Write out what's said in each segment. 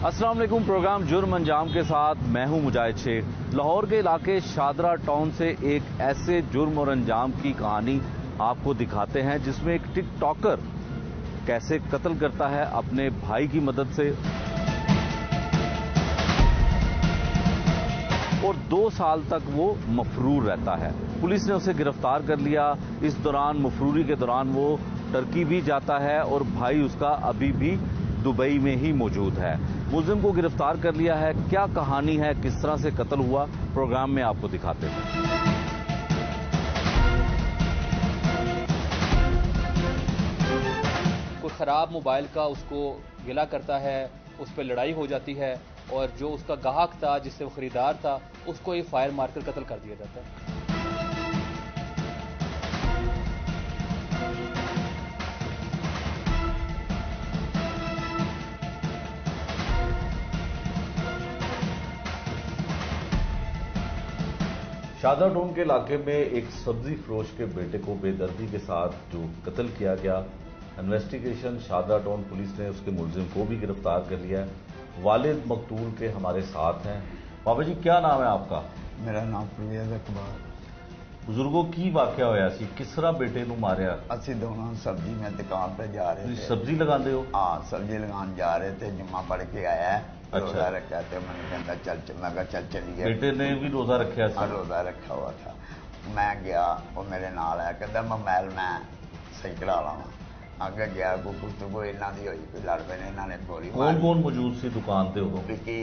अस्सलाम वालेकुम। प्रोग्राम जुर्म अंजाम के साथ मैं हूं मुजाहिद शेख। लाहौर के इलाके शादरा टाउन से एक ऐसे जुर्म और अंजाम की कहानी आपको दिखाते हैं जिसमें एक टिक टॉकर कैसे कत्ल करता है अपने भाई की मदद से और 2 साल तक वो मफरूर रहता है। पुलिस ने उसे गिरफ्तार कर लिया। इस दौरान मफरूरी के दौरान वो टर्की भी जाता है और भाई उसका अभी भी दुबई में ही मौजूद है। मुलजिम को गिरफ्तार कर लिया है। क्या कहानी है, किस तरह से कत्ल हुआ, प्रोग्राम में आपको दिखाते हैं। कोई ख़राब मोबाइल का उसको गिला करता है, उस पर लड़ाई हो जाती है और जो उसका गाहक था, जिससे वो खरीदार था, उसको ये फायर मारकर कत्ल कर दिया जाता है। शादरा टाउन के इलाके में एक सब्जी फरोश के बेटे को बेदर्दी के साथ जो कत्ल किया गया, इन्वेस्टिगेशन शादरा टाउन पुलिस ने उसके मुलजिम को भी गिरफ्तार कर लिया है। वालिद मकतूल के हमारे साथ हैं। बाबा जी, क्या नाम है आपका? मेरा नाम परवेज इकबाल। बुजुर्गों की वाकया होया सी, किस तरह बेटे नूं मारिया? असि दोनों सब्जी में दुकान पे जा रहे थे। सब्जी लगाते हो? हाँ, सब्जी लगाने जा रहे थे। जुम्मा पढ़ के आया है, अच्छा। रोजा रखा थे। मैंने कहता चल, मैं कहा चल चलिए। बेटे ने भी रोजा रखा था? रोजा रखा हुआ था। मैं गया, वो मेरे नाल आया, कहता मोबाइल मैं सही करा लावा। आगे गया, कोई गुफ्तगू इन्हां दी होई, कोई लड़ पे ने, इन्हां ने गोली मारी। कौन कौन मौजूद सी दुकान ते उदों? Vicky,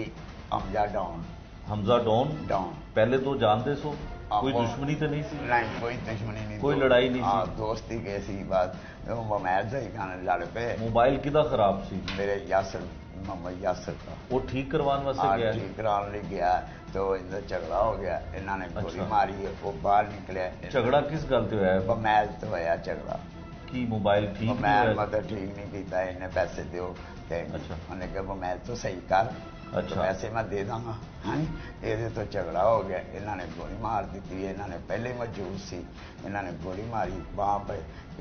Hamza don. Hamza don? Don. पहले तो जानते सो? कोई दुश्मनी तो नहीं सी? नहीं, कोई दुश्मनी नहीं, कोई लड़ाई नहीं सी। सी? दोस्ती के सी बात। मोबाइल से ही खाने लड़ पे। मोबाइल किदा खराब सी? मेरे यासर, मोहम्मद यासर का। वो ठीक करवाने वास्ते गया? ठीक कराने लिए गया तो इनका झगड़ा हो गया। इन्होंने गोली मारी है, वो बाहर निकले। झगड़ा किस गल ते होया? मोबाइल तो होया झगड़ा कि मोबाइल ठीक मोबाइल मतलब ठीक नहीं किया, इन्हें पैसे दो। अच्छा। उन्हें कहा मोबाइल तो सही कर। अच्छा। तो पैसे मैं दे दूंगा। हाँ, ये तो झगड़ा हो गया। इन्होंने गोली मार दी थी। इन्होंने पहले मौजूद सी। इन्होंने गोली मारी बांह पे,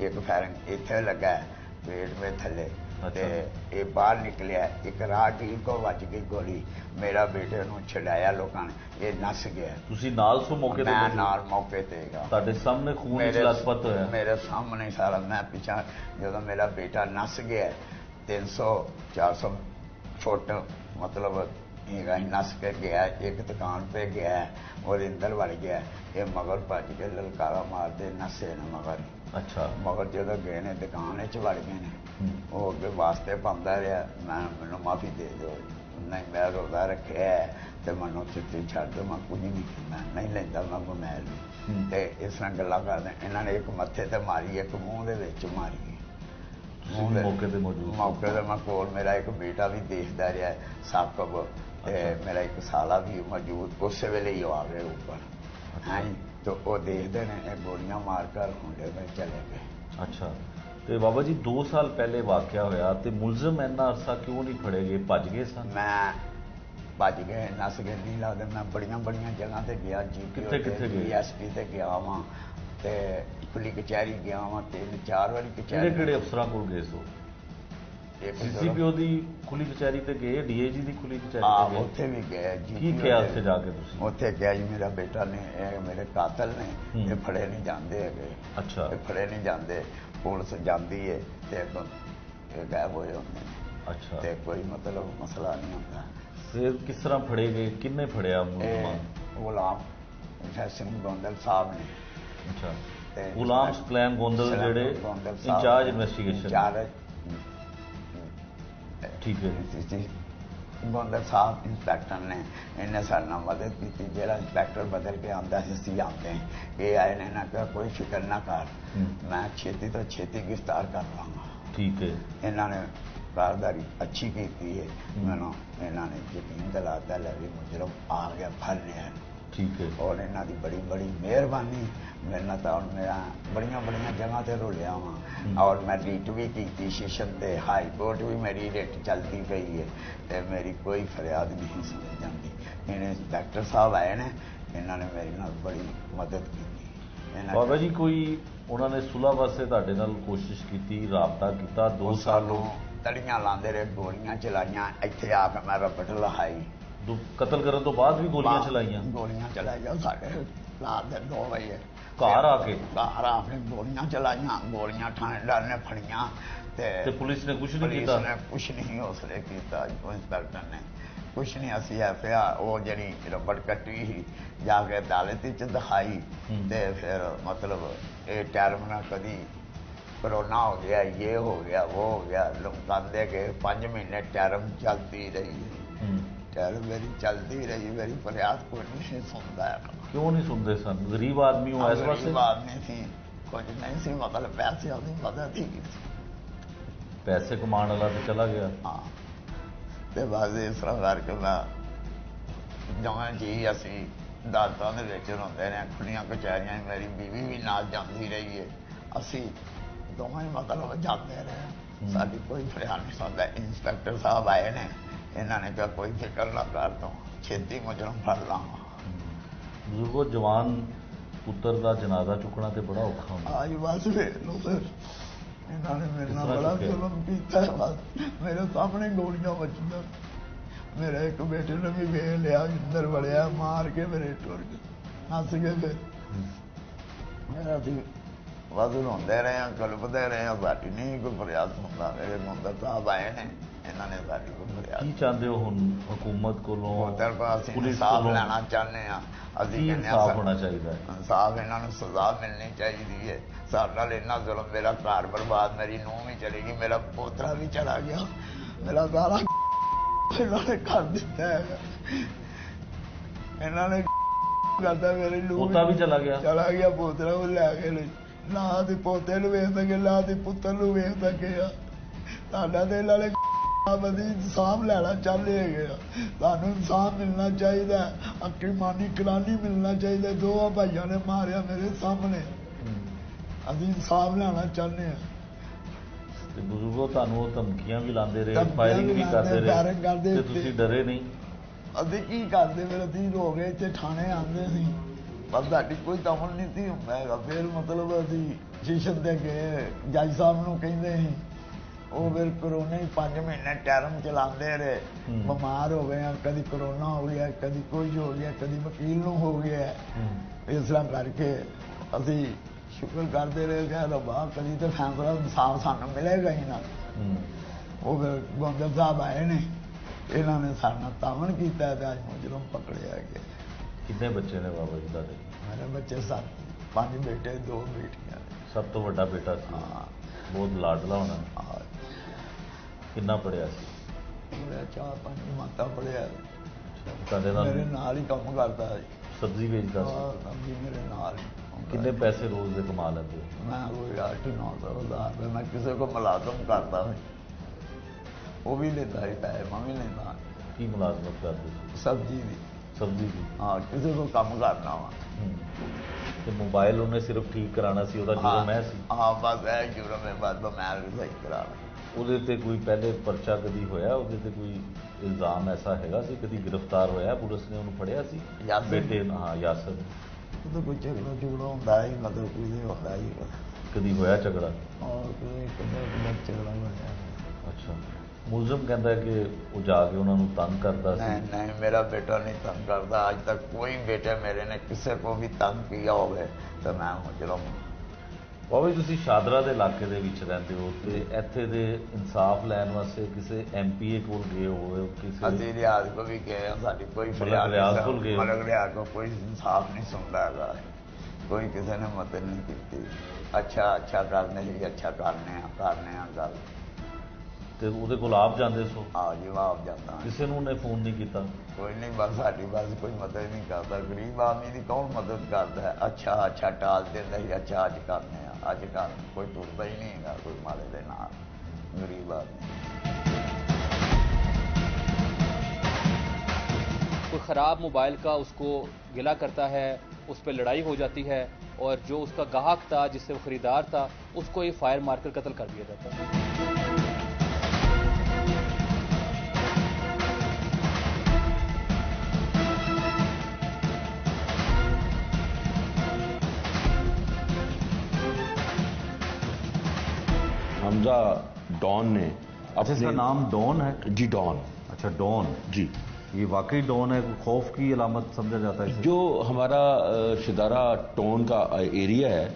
एक फायरिंग इतने लगा है, पेट में थले। अच्छा। ये बाहर निकलिया, एक राहगीर को वज गई गोली। मेरा बेटे नूं छड़ाया लोगों ने, ये नस गया। तुसी नाल सो मौके ते? मैं नाल मौके ते गा। ਤੁਹਾਡੇ ਸਾਹਮਣੇ ਖੂਨ ਵਿੱਚ ਲਥਪਥ ਹੋਇਆ? मेरे सामने सारा। मैं पीछा जो मेरा बेटा नस गया, 300-400 फुट मतलब नस के गया, एक दुकान पे गया और अंदर वड़ गया। ये मगर भज के ललकारा मारते नसे ने मगर। अच्छा। मगर जो गए ने दुकान च वड़ गए ने, वो अगे वास्ते पाँदा रहा, मैनू माफी दे दो, नहीं मैं रोजा रखे है तो मैनू छुट्टी छड़ दो, मैं कुछ नहीं करना, नहीं लेंदा मैं मोबाइल। तो इस तरह गल्लां करदे। इन्होंने एक मत्थे ते मारी, एक मूँह दे विच मारी। मौके ते मौजूद? मौके ते मैं कोल, मेरा एक बेटा भी देखता रहा साकब, मेरा एक साला भी मौजूद, उस वेले ही आ गए ऊपर। हाँ जी, तो वो देखते ने, गोलियां मारकर मुंडे में चले गए। अच्छा। तो बाबा जी 2 साल पहले वाकया होया ते मुलजिम इन्ना अरसा क्यों नहीं फड़े गए, भज गए सन? मैं भज गए, नस गए, नहीं लगते। मैं बड़िया जगह ते गया, कित्थे कित्थे गए? DSP ते गया वां, ते खुली कचहरी गया वां, 3-4 बारी कचहरी। किहड़े अफसरां कोल गए सो? CCPO दी खुली कचहरी ते गए, DIG दी खुली कचहरी ते गए? उत्थे भी गए। की क्या उत्थे जाके तुसीं? उत्थे क्या जी, मेरा बेटा ने, मेरे कातल ने, ये फड़े नहीं जाते है। अच्छा। फड़े नहीं जाते, पुलिस जाती है तो गायब हो जाते हैं। अच्छा। ते कोई मतलब मसला नहीं होता। फिर किस तरह फड़े गए, किन्ने फड़िया मुलजिमान? गुलाम सिंह गोंदल साहब ने। अच्छा। गुलाम सलैम गोंदल जेड़े इंचार्ज इन्वेस्टिगेशन? ठीक है। गोंदल साहब इंस्पैक्टर ने, इन्हें सारे नाल मदद की। जो इंस्पैक्टर बदल के आता सी आते हैं, ये आए ने, इन्हें कहा कोई फिक्र ना कर, मैं छेती तो छेती गिरफ्तार कर लूँगा। ठीक है। इन्होंने कारदारी अच्छी की है। मैनू इन्होंने यकीन दिलाता है भी मुजरम आ गया, फल लिया। ठीक है। और इन्हों की बड़ी बड़ी मेहरबानी। मेरे तो मेरा बड़िया जगह से रुलिया वहाँ, और मैं रीट भी की सेशन से, हाई कोर्ट भी मेरी रिट चलती पई है, तो मेरी कोई फरियाद नहीं समझ जाती। इन्हें इंस्पैक्टर साहब आए ने, इन्होंने मेरी नाल बड़ी मदद की। बाबा जी कोई उन्होंने सुलह वास्ते तुहाडे नाल कोशिश की, राबता किया? 2 सालों ਤੜੀਆਂ ਲਾਉਂਦੇ ਰਹੇ, ਗੋਲੀਆਂ ਚਲਾਈਆਂ। ਇੱਥੇ ਆ ਕੇ ਮੈਂ ਰਪਟ ਲਹਾਈ। ਕਤਲ ਕਰਨ ਤੋਂ ਬਾਅਦ ਵੀ ਗੋਲੀਆਂ ਚਲਾਈਆਂ? ਗੋਲੀਆਂ ਚਲਾਈਆਂ ਸਾਡੇ ਰਾਤ ਦੇ 2 ਵਜੇ ਘਰ ਆ ਕੇ ਗੋਲੀਆਂ ਚਲਾਈਆਂ। ਗੋਲੀਆਂ ਥਾਣੇਦਾਰ ਨੇ ਫੜੀਆਂ ਤੇ ਪੁਲਿਸ ਨੇ ਕੁਝ ਨਹੀਂ ਕੀਤਾ? ਪੁਲਿਸ ਨੇ ਕੁਛ ਨਹੀਂ ਹੌਸਲੇ ਕੀਤਾ। ਇੰਸਪੈਕਟਰ ਨੇ ਕੁਛ ਨਹੀਂ। ਅਸੀਂ ਐਫਆ ਉਹ ਜਿਹੜੀ ਰਬੜ ਕੱਟੀ ਸੀ ਜਾ ਕੇ ਅਦਾਲਤ ਵਿੱਚ ਦਿਖਾਈ ਤੇ ਫਿਰ ਮਤਲਬ ਇਹ ਟਰਮ ਨਾਲ ਕਦੀ ਕਰੋਨਾ ਹੋ ਗਿਆ, ਇਹ ਹੋ ਗਿਆ, ਉਹ ਹੋ ਗਿਆ, ਲਮਕਾਉਂਦੇ ਗਏ। 5 ਮਹੀਨੇ ਟਰਮ ਚੱਲਦੀ ਰਹੀ। ਟਰਮ ਮੇਰੀ ਚੱਲਦੀ ਰਹੀ। ਮੇਰੀ ਫਰਿਆਦ ਕੋਈ ਨਹੀਂ ਸੁਣਦਾ ਹੈ। ਕਿਉਂ ਨਹੀਂ ਸੁਣਦੇ ਸਨ? ਗਰੀਬ ਆਦਮੀ ਹੋ ਇਸ ਵਾਸਤੇ? ਗਰੀਬ ਆਦਮੀ ਸੀ, ਕੁਝ ਨਹੀਂ ਸੀ, ਮਤਲਬ ਪੈਸੇ ਦੀ ਮਦਦ ਹੀ ਪੈਸੇ ਕਮਾਉਣ ਵਾਲਾ ਤੇ ਚਲਾ ਗਿਆ। ਹਾਂ ਤੇ ਬਸ ਇਸ ਤਰ੍ਹਾਂ ਕਰਕੇ ਮੈਂ ਦੋਵੇਂ ਜੀ ਅਸੀਂ ਅਦਾਲਤਾਂ ਦੇ ਵਿੱਚ ਹੁੰਦੇ ਨੇ, ਖੁੱਲੀਆਂ ਕਚਹਿਰੀਆਂ। ਮੇਰੀ ਬੀਵੀ ਵੀ ਨਾਲ ਜਾਂਦੀ ਰਹੀ ਹੈ। ਅਸੀਂ ਦੋਵੇਂ ਮਤਲਬ ਜਾਂਦੇ ਰਹੇ। ਸਾਡੀ ਕੋਈ ਫਰਿਆਦ ਨਹੀਂ ਸੁਣਦਾ। ਇੰਸਪੈਕਟਰ ਸਾਹਿਬ ਆਏ ਨੇ, ਇਹਨਾਂ ਨੇ ਕਿਹਾ ਕੋਈ ਫਿਕਰ ਨਾ ਕਰ, ਤੂੰ ਛੇਤੀ ਮੁਜਰਮ ਫੜ ਲਾਂਗਾ। ਬਜ਼ੁਰਗੋ, ਜਵਾਨ ਪੁੱਤਰ ਦਾ ਜਨਾਜ਼ਾ ਚੁੱਕਣਾ ਤੇ ਬੜਾ ਔਖਾ ਹੁੰਦਾ। ਅੱਜ ਬਸ ਵੇਖ ਲਓ ਸਰ, ਇਹਨਾਂ ਨੇ ਮੇਰੇ ਨਾਲ ਬੜਾ ਜ਼ੁਲਮ ਕੀਤਾ। ਬਸ ਮੇਰੇ ਸਾਹਮਣੇ ਗੋਲੀਆਂ ਵੱਜੀਆਂ। ਮੇਰੇ ਇੱਕ ਬੇਟੇ ਨੇ ਵੀ ਵੇਖ ਲਿਆ, ਅੰਦਰ ਵੜਿਆ, ਮਾਰ ਕੇ ਮੇਰੇ ਟੁਰ ਗਏ, ਨੱਸ ਗਏ। ਫਿਰ ਮੇਰਾ ਸੀ ਬਸ ਰੋਂਦੇ ਰਹੇ ਹਾਂ, ਕਲਪਦੇ ਰਹੇ ਹਾਂ। ਸਾਡੀ ਨਹੀਂ ਕੋਈ ਫਰਿਆਦ ਸੁਣਦਾ। ਮੇਰੇ ਮੁੰਦਰ ਸਾਹਿਬ ਆਏ ਨੇ, ਇਹਨਾਂ ਨੇ ਸਾਡੀ ਕੋਈ ਫਰਿਆਦ। ਕੀ ਚਾਹੁੰਦੇ ਹੋ ਹੁਣ ਹਕੂਮਤ ਕੋਲੋਂ? ਅਸੀਂ ਇਨਸਾਫ ਲੈਣਾ ਚਾਹੁੰਦੇ ਹਾਂ। ਅਸੀਂ ਕਹਿੰਦੇ ਇਨਸਾਫ ਹੋਣਾ ਚਾਹੀਦਾ ਹੈ। ਇਨਸਾਫ, ਇਹਨਾਂ ਨੂੰ ਸਜ਼ਾ ਮਿਲਣੀ ਚਾਹੀਦੀ ਹੈ। ਸਾਡੇ ਨਾਲ ਇੰਨਾ ਜ਼ੁਲਮ, ਮੇਰਾ ਘਰ ਬਰਬਾਦ, ਮੇਰੀ ਨੂੰਹ ਵੀ ਚਲੀ ਗਈ, ਮੇਰਾ ਪੋਤਰਾ ਵੀ ਚਲਾ ਗਿਆ, ਮੇਰਾ ਸਾਰਾ ਇਹਨਾਂ ਨੇ ਕਰ ਦਿੱਤਾ ਹੈਗਾ। ਇਹਨਾਂ ਨੇ ਕਰਦਾ, ਮੇਰੇ ਨੂੰਹ ਪੋਤਾ ਵੀ ਚਲਾ ਗਿਆ? ਚਲਾ ਗਿਆ, ਪੋਤਰਾ ਉਹ ਲੈ ਕੇ ਨਾ ਤੇ ਪੋਤੇ ਨੂੰ ਵੇਖ ਸਕੇ, ਨਾ ਤੇ ਪੁੱਤਰ ਨੂੰ ਵੇਖ ਸਕੇ। ਸਾਡਾ ਦੇ ਨਾਲੇ ਅਸੀਂ ਇਨਸਾਫ ਲੈਣਾ ਚਾਹੁੰਦੇ ਹੈਗੇ ਆ। ਸਾਨੂੰ ਇਨਸਾਫ ਮਿਲਣਾ ਚਾਹੀਦਾ। ਅਕੀਮਾਨੀ ਕਲਾਨੀ ਮਿਲਣਾ ਚਾਹੀਦਾ। 2 ਭਾਈਆਂ ਨੇ ਮਾਰਿਆ ਮੇਰੇ ਸਾਹਮਣੇ। ਅਸੀਂ ਇਨਸਾਫ ਲੈਣਾ ਚਾਹੁੰਦੇ ਹਾਂ। ਤੇ ਬਜ਼ੁਰਗੋ, ਤੁਹਾਨੂੰ ਉਹ ਧਮਕੀਆਂ ਵੀ ਲਾਉਂਦੇ ਰਹੇ, ਫਾਇਰਿੰਗ ਵੀ ਕਰਦੇ ਰਹੇ ਤੇ ਤੁਸੀਂ ਡਰੇ ਨਹੀਂ? ਅਸੀਂ ਕੀ ਕਰਦੇ? ਫਿਰ ਅਸੀਂ ਹੋ ਗਏ ਇੱਥੇ ਥਾਣੇ ਆਉਂਦੇ ਸੀ, ਬਸ ਸਾਡੀ ਕੋਈ ਦਮਨ ਨਹੀਂ ਸੀ ਹੁੰਦਾ ਹੈਗਾ। ਫਿਰ ਮਤਲਬ ਅਸੀਂ ਸਟੇਸ਼ਨ ਤੇ ਗਏ, ਜੱਜ ਸਾਹਿਬ ਨੂੰ ਕਹਿੰਦੇ ਸੀ। ਉਹ ਫਿਰ ਕਰੋਨੇ 5 ਮਹੀਨੇ ਟਰਮ ਚਲਾਉਂਦੇ ਰਹੇ। ਬਿਮਾਰ ਹੋ ਗਏ, ਕਦੀ ਕਰੋਨਾ ਹੋ ਗਿਆ, ਕਦੀ ਕੁਝ ਹੋ ਗਿਆ, ਕਦੀ ਵਕੀਲ ਨੂੰ ਹੋ ਗਿਆ। ਇਸ ਤਰ੍ਹਾਂ ਕਰਕੇ ਅਸੀਂ ਸ਼ੁਕਰ ਕਰਦੇ ਰਹੇ ਕਿ ਰੱਬਾ ਕਦੀ ਤਾਂ ਫੈਸਲਾ ਇਨਸਾਫ ਸਾਨੂੰ ਮਿਲੇਗਾ ਹੀ ਨਾ। ਉਹ ਫਿਰ ਗੋਂਦਲ ਸਾਹਿਬ ਆਏ ਨੇ, ਇਹਨਾਂ ਨੇ ਸਾਡੇ ਨਾਲ ਤਾਮਨ ਕੀਤਾ ਤੇ ਅੱਜ ਮੁਜਰਮ ਪਕੜਿਆ ਗਿਆ। ਕਿੰਨੇ ਬੱਚੇ ਨੇ ਬਾਬਾ ਜੀ ਤੁਹਾਡੇ? ਮੇਰੇ ਬੱਚੇ 7, 5 ਬੇਟੇ, 2 ਬੇਟੀਆਂ। ਸਭ ਤੋਂ ਵੱਡਾ ਬੇਟਾ ਸੀ? ਬਹੁਤ ਲਾਡਲਾ ਹੋਣਾ। ਕਿੰਨਾ ਪੜਿਆ ਸੀ? ਮੇਰਾ 4-5 ਜਮਾਤਾਂ ਪੜਿਆ। ਤੁਹਾਡੇ ਨਾਲ ਮੇਰੇ ਨਾਲ ਹੀ ਕੰਮ ਕਰਦਾ ਸੀ, ਸਬਜ਼ੀ ਵੇਚਦਾ ਸੀ? ਸਬਜ਼ੀ ਮੇਰੇ ਨਾਲ ਹੀ। ਕਿੰਨੇ ਪੈਸੇ ਰੋਜ਼ ਦੇ ਕਮਾ ਲੈਂਦੇ? ਮੈਂ ਕੋਈ 8-9 ਹਜ਼ਾਰ। ਮੈਂ ਕਿਸੇ ਕੋ ਮੁਲਾਜ਼ਮ ਕਰਦਾ ਸੀ, ਉਹ ਵੀ ਲੈਂਦਾ ਸੀ ਪੈਸੇ, ਮੈਂ ਵੀ ਲੈਂਦਾ। ਕੀ ਮੁਲਾਜ਼ਮਤ ਕਰਦੇ ਸੀ? ਸਬਜ਼ੀ ਦੀ। ਸਬਜ਼ੀ ਦੀ? ਹਾਂ, ਕਿਸੇ ਕੋ ਕੰਮ ਕਰਨਾ ਵਾ। ਤੇ ਮੋਬਾਈਲ ਉਹਨੇ ਸਿਰਫ ਠੀਕ ਕਰਾਉਣਾ ਸੀ, ਉਹਦਾ ਜੁਰਮ ਹੈ ਸੀ? ਹਾਂ ਬਸ ਇਹ ਜੁਰਮ ਹੈ, ਬਸ ਮੈਂ ਸਹੀ ਕਰਾਉਣਾ। ਉਹਦੇ ਤੇ ਕੋਈ ਪਹਿਲੇ ਪਰਚਾ ਕਦੀ ਹੋਇਆ? ਉਹਦੇ ਤੇ ਕੋਈ ਇਲਜ਼ਾਮ ਐਸਾ ਹੈਗਾ ਸੀ? ਕਦੀ ਗ੍ਰਿਫਤਾਰ ਹੋਇਆ? ਪੁਲਿਸ ਨੇ ਉਹਨੂੰ ਫੜਿਆ ਸੀ? ਬੇਟੇ? ਹਾਂ, ਯਾਸਰ। ਉਹਦਾ ਕੋਈ ਝਗੜਾ ਹੁੰਦਾ ਹੀ, ਮਤਲਬ ਕੋਈ ਨਹੀਂ ਹੁੰਦਾ ਹੀ। ਕਦੀ ਹੋਇਆ ਝਗੜਾ? ਔਰ ਕੋਈ ਝਗੜਾ ਹੋਇਆ। ਅੱਛਾ। ਮੁਲਜ਼ਮ ਕਹਿੰਦਾ ਕਿ ਉਹ ਜਾ ਕੇ ਉਹਨਾਂ ਨੂੰ ਤੰਗ ਕਰਦਾ ਸੀ? ਨਹੀਂ, ਮੇਰਾ ਬੇਟਾ ਨਹੀਂ ਤੰਗ ਕਰਦਾ। ਅੱਜ ਤੱਕ ਕੋਈ ਬੇਟੇ ਮੇਰੇ ਨੇ ਕਿਸੇ ਕੋ ਵੀ ਤੰਗ ਕੀਤਾ ਹੋਵੇ ਤਾਂ ਮੈਂ ਮੁਜਰਮ। ਬਾਬਾ ਜੀ, ਤੁਸੀਂ ਸ਼ਾਦਰਾ ਦੇ ਇਲਾਕੇ ਦੇ ਵਿੱਚ ਰਹਿੰਦੇ ਹੋ ਤੇ ਇੱਥੇ ਦੇ ਇਨਸਾਫ ਲੈਣ ਵਾਸਤੇ ਕਿਸੇ ਐਮਪੀਏ ਕੋਲ ਗਏ ਹੋਏ? ਕਿਸੇ ਅਸੀਂ ਰਿਆਜ਼ ਕੋ ਵੀ ਗਏ, ਸਾਡੀ ਕੋਈ ਫਰਿਆਦ ਨਹੀਂ। ਮਲਕ ਰਿਆਜ਼ ਕੋ ਕੋਈ ਇਨਸਾਫ ਨਹੀਂ ਸੁਣਦਾ ਹੈਗਾ। ਕੋਈ ਕਿਸੇ ਨੇ ਮਦਦ ਨਹੀਂ ਕੀਤੀ। ਅੱਛਾ ਕਰਨੇ ਲਈ ਅੱਛਾ ਕਰਨੇ ਆ ਗੱਲ। ਤੇ ਉਹਦੇ ਕੋਲ ਆਪ ਜਾਂਦੇ ਸੋ? ਆ ਜਵਾਬ ਜਾਂਦਾ। ਕਿਸੇ ਨੂੰ ਉਹਨੇ ਫੋਨ ਨਹੀਂ ਕੀਤਾ? ਕੋਈ ਨਹੀਂ, ਬਸ ਸਾਡੀ ਕੋਈ ਮਦਦ ਨਹੀਂ ਕਰਦਾ। ਗਰੀਬ ਆਦਮੀ ਦੀ ਕੌਣ ਮਦਦ ਕਰਦਾ ਹੈ? ਅੱਛਾ ਟਾਲ ਦਿੰਦਾ ਸੀ, ਅੱਛਾ ਅੱਜ ਕਰਨੇ ਆ, ਅੱਜ ਕਰ। ਕੋਈ ਟੁਰਦਾ ਹੀ ਨਹੀਂ ਹੈਗਾ ਕੋਈ ਮਾੜੇ ਦੇ ਨਾਲ, ਗਰੀਬ आदमी। कोई ख़राब मोबाइल का उसको गिला करता है, उस पर लड़ाई हो जाती है और जो उसका गाहक था, जिससे वो ख़रीदार था, उसको ये फायर मारकर कत्ल कर दिया जाता है। हमजा डॉन ने अच्छा, इसका नाम डॉन है? जी डॉन। अच्छा, डॉन जी, ये वाकई डॉन है? खौफ की अलामत समझा जाता है इसे? जो हमारा शिदारा टाउन का एरिया है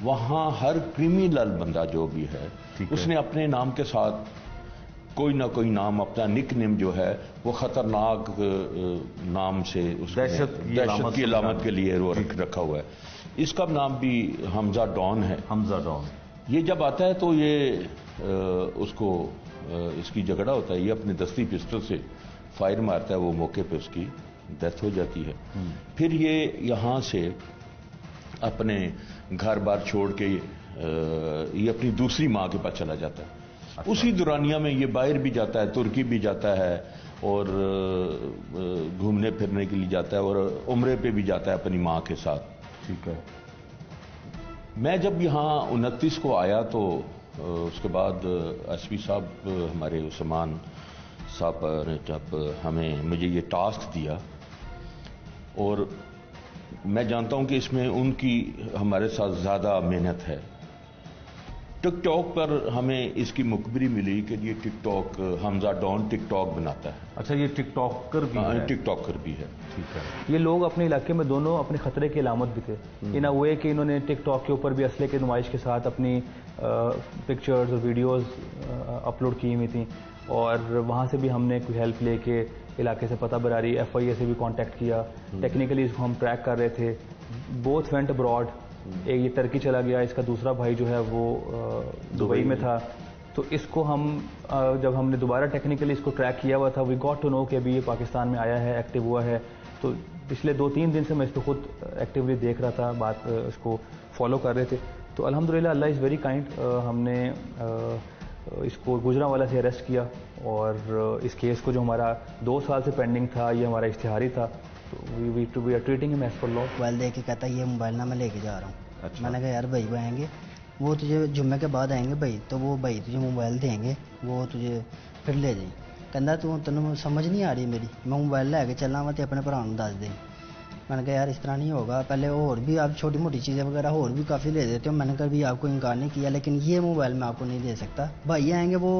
वहाँ हर क्रिमिनल बंदा जो भी है उसने अपने नाम के साथ कोई ना कोई नाम, अपना निक नेम जो है वो खतरनाक नाम से दहशत की अलामत के लिए वो रखा हुआ है। इसका नाम भी हमजा डॉन है। हमजा डॉन। ये जब आता है तो ये उसको इसकी झगड़ा होता है, ये अपने दस्ती पिस्टल से फायर मारता है, वो मौके पे उसकी डेथ हो जाती है। फिर ये यहाँ से अपने घर बार छोड़ के ये अपनी दूसरी माँ के पास चला जाता है। उसी दुरानिया में ये बाहर भी जाता है, तुर्की भी जाता है और घूमने फिरने के लिए जाता है और उम्रे पे भी जाता है अपनी माँ के साथ। ठीक है। मैं जब यहाँ 29 को आया तो उसके बाद एसपी साहब हमारे उस्मान साहब ने जब मुझे ये टास्क दिया, और मैं जानता हूं कि इसमें उनकी हमारे साथ ज़्यादा मेहनत है। टिकटॉक पर हमें इसकी मुखबिरी मिली कि ये टिकटॉक हमजा डॉन टिकटॉक बनाता है। अच्छा, ये टिकटॉकर भी है? टिकटॉकर भी है। ठीक है। ये लोग अपने इलाके में दोनों अपने खतरे की अलामत भी थे। इन अ वे कि इन्होंने टिकटॉक के ऊपर भी असले की नुमाइश के साथ अपनी पिक्चर्स और वीडियोस अपलोड की हुई थी, और वहाँ से भी हमने कोई हेल्प लेके इलाके से पता बरारी, FIA से भी कांटेक्ट किया। टेक्निकली इसको हम ट्रैक कर रहे थे। Both went abroad. एक ये टर्की चला गया, इसका दूसरा भाई जो है वो दुबई में था। तो इसको हम जब हमने दोबारा टेक्निकली इसको ट्रैक किया हुआ था, वी गॉट टू नो कि अभी ये पाकिस्तान में आया है, एक्टिव हुआ है। तो पिछले 2-3 दिन से मैं इस पर खुद एक्टिवली देख रहा था, बात इसको फॉलो कर रहे थे। तो अल्हम्दुलिल्लाह अल्लाह इज़ वेरी काइंड। हमने इसको गुजरांवाला से अरेस्ट किया, और इस केस को जो हमारा 2 साल से पेंडिंग था, ये हमारा इश्तिहारी था, तो we are treating him as per law. Mobile दे के कहता ये मोबाइल ना मैं लेके जा रहा हूँ। अच्छा। मैंने कहा यार भाई वो आएंगे, वो तुझे जुम्मे के बाद आएंगे भाई, तो वो भाई तुझे मोबाइल देंगे, वो तुझे फिर ले जाए। कहता तू तेन समझ नहीं आ रही मेरी, मैं मोबाइल लैके चलना वा तो अपने भरा दस दे। मैंने कहा यार इस तरह नहीं होगा, पहले और भी आप छोटी मोटी चीज़ें वगैरह और भी काफ़ी ले देते हो। मैंने कभी आपको इनकार नहीं किया, लेकिन ये मोबाइल मैं आपको नहीं दे सकता। भाई आएंगे वो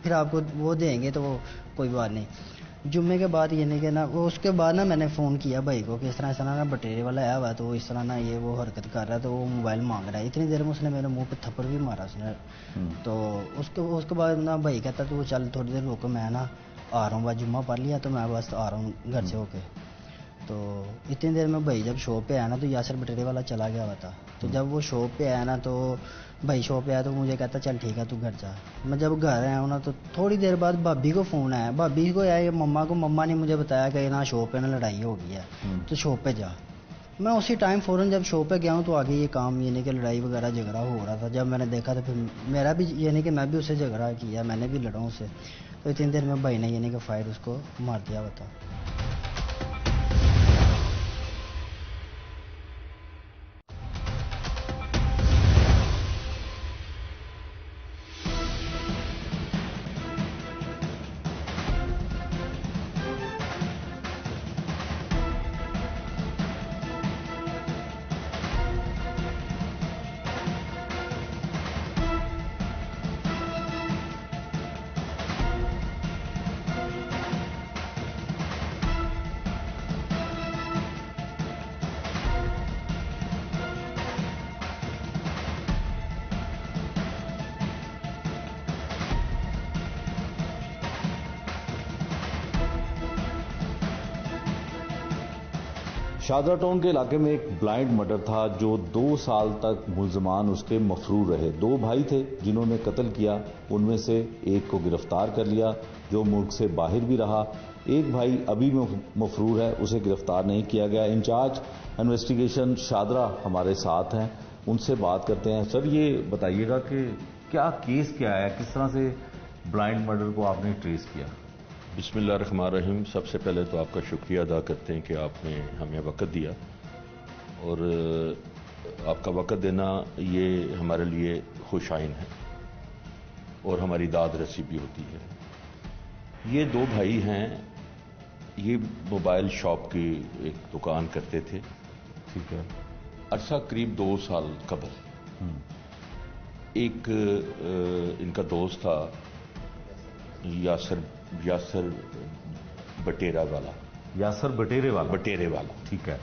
फिर आपको वो देंगे, तो वो कोई बात नहीं। जुम्मे के बाद ये नहीं कि ना, वो उसके बाद ना मैंने फ़ोन किया भाई को कि इस तरह ना बटेरे वाला आया हुआ है, तो इस तरह ना ये वो हरकत कर रहा है, तो वो मोबाइल मांग रहा है। इतनी देर में उसने मेरे मुंह पे थप्पड़ भी मारा उसने। तो उसके बाद ना भाई कहता तो चल थोड़ी देर रुको, मैं ना आ रहा हूँ, बस जुम्मा पढ़ लिया तो मैं बस आ रहा हूँ घर से होके। तो इतनी देर में भाई जब शॉप पे आया ना, तो यासर बटेरे वाला चला गया हुआ था। तो जब वो शॉप पे आया ना, तो भाई शॉप पे आया तो मुझे कहता चल ठीक है तू घर जा। मैं जब घर आया हूँ ना, तो थोड़ी देर बाद भाभी को फ़ोन आया। भाभी को आया मम्मा को, मम्मा ने मुझे बताया कि ना शॉप पे ना लड़ाई हो गई है, तो शॉप पे जा। मैं उसी टाइम फ़ौरन जब शॉप पे गया हूँ तो आगे ये काम ये नहीं कि लड़ाई वगैरह झगड़ा हो रहा था। जब मैंने देखा तो फिर मेरा भी ये नहीं कि मैं भी उससे झगड़ा किया, मैंने भी लड़ा उससे। तो इतनी देर में भाई ने ये नहीं कि फायर उसको मार दिया हुआ था। शादरा टाउन के इलाके में एक ब्लाइंड मर्डर था जो 2 साल तक मुल्जमान उसके मफरूर रहे। 2 भाई थे जिन्होंने कत्ल किया, उनमें से एक को गिरफ्तार कर लिया जो मुल्क से बाहर भी रहा। एक भाई अभी मफरूर है, उसे गिरफ्तार नहीं किया गया। इंचार्ज इन्वेस्टिगेशन शादरा हमारे साथ हैं, उनसे बात करते हैं। सर ये बताइएगा कि क्या केस क्या है, किस तरह से ब्लाइंड मर्डर को आपने ट्रेस किया? बिस्मिल्लाहिर्रहमानिर्रहीम। सबसे पहले तो आपका शुक्रिया अदा करते हैं कि आपने हमें वक़्त दिया, और आपका वक़्त देना ये हमारे लिए खुशाइन है और हमारी दाद रसी भी होती है। ये 2 भाई हैं, ये मोबाइल शॉप की एक दुकान करते थे। ठीक है। अरसा करीब 2 साल कबल एक इनका दोस्त था यासर बटेरा वाला, यासर बटेरे वाला। ठीक है।